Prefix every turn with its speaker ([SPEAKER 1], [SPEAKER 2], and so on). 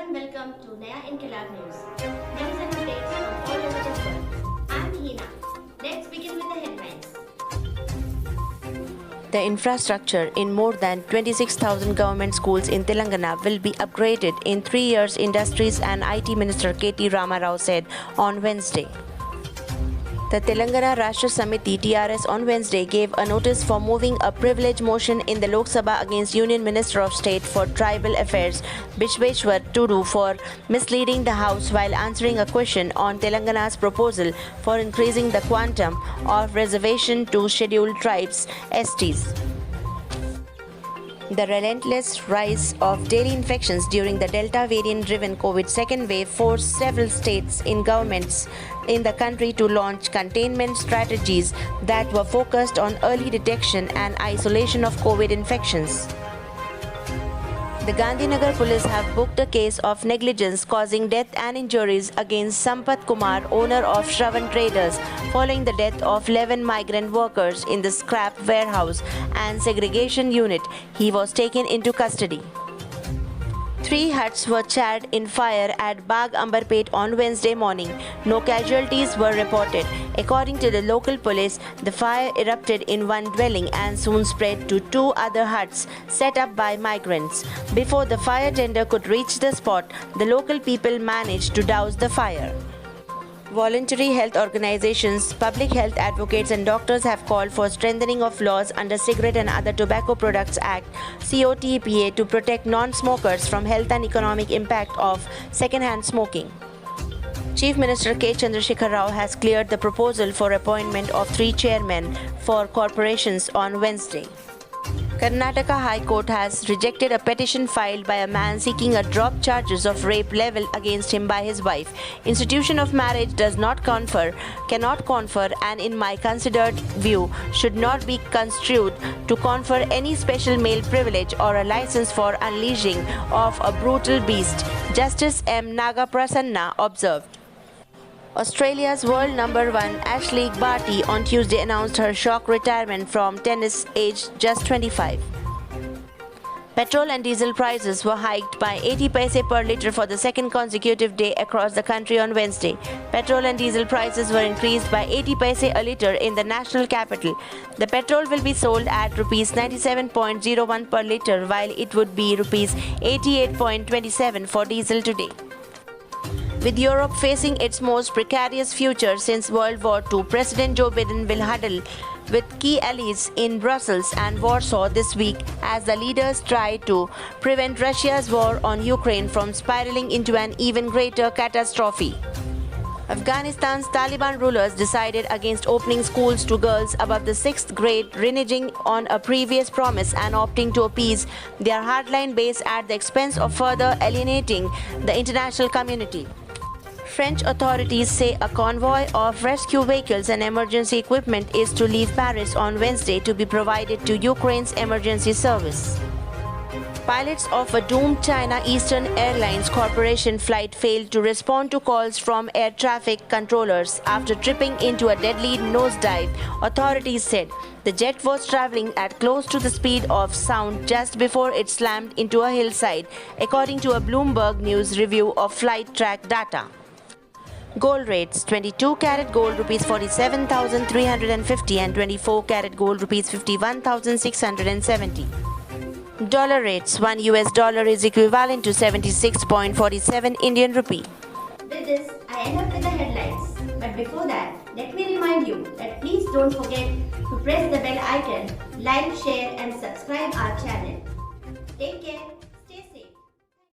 [SPEAKER 1] and welcome to Naya Inkilab News. News and updates from all over the world. I'm Hina. Let's begin with the headlines.
[SPEAKER 2] The infrastructure in more than 26,000 government schools in Telangana will be upgraded in 3 years, Industries and IT Minister K.T. Rama Rao said on Wednesday. The Telangana Rashtra Samiti (TRS) on Wednesday gave a notice for moving a privilege motion in the Lok Sabha against Union Minister of State for Tribal Affairs Bishweshwar Tudu for misleading the House while answering a question on Telangana's proposal for increasing the quantum of reservation to scheduled tribes (STs). The relentless rise of daily infections during the Delta variant-driven COVID second wave forced several states in governments in the country to launch containment strategies that were focused on early detection and isolation of COVID infections. The Gandhinagar police have booked a case of negligence causing death and injuries against Sampath Kumar, owner of Shravan Traders, following the death of 11 migrant workers in the scrap warehouse and segregation unit. He was taken into custody. 3 huts were charred in fire at Bagh Ambarpet on Wednesday morning. No casualties were reported. According to the local police, the fire erupted in one dwelling and soon spread to 2 other huts set up by migrants. Before the fire tender could reach the spot, the local people managed to douse the fire. Voluntary health organizations, public health advocates and doctors have called for strengthening of laws under Cigarette and Other Tobacco Products Act (COTPA) to protect non-smokers from health and economic impact of second-hand smoking. Chief Minister K. Chandrasekhar Rao has cleared the proposal for appointment of 3 chairmen for corporations on Wednesday. Karnataka High Court has rejected a petition filed by a man seeking a drop charges of rape level against him by his wife. Institution of marriage cannot confer, and in my considered view, should not be construed to confer any special male privilege or a license for unleashing of a brutal beast, Justice M. Nagaprasanna observed. Australia's world number 1 Ashleigh Barty on Tuesday announced her shock retirement from tennis, aged just 25. Petrol and diesel prices were hiked by 80 paise per litre for the second consecutive day across the country on Wednesday. Petrol and diesel prices were increased by 80 paise a litre in the national capital. The petrol will be sold at Rs 97.01 per litre, while it would be Rs 88.27 for diesel today. With Europe facing its most precarious future since World War II, President Joe Biden will huddle with key allies in Brussels and Warsaw this week as the leaders try to prevent Russia's war on Ukraine from spiraling into an even greater catastrophe. Afghanistan's Taliban rulers decided against opening schools to girls above the 6th grade, reneging on a previous promise and opting to appease their hardline base at the expense of further alienating the international community. French authorities say a convoy of rescue vehicles and emergency equipment is to leave Paris on Wednesday to be provided to Ukraine's emergency service. Pilots of a doomed China Eastern Airlines Corporation flight failed to respond to calls from air traffic controllers after tripping into a deadly nosedive, authorities said. The jet was traveling at close to the speed of sound just before it slammed into a hillside, according to a Bloomberg News review of flight track data. Gold rates: 22-carat gold Rs 47,350 and 24-carat gold Rs 51,670. Dollar rates: $1 is equivalent to 76.47 Indian rupee.
[SPEAKER 1] With this, I end up with the headlines. But before that, let me remind you that please don't forget to press the bell icon, like, share and subscribe our channel. Take care.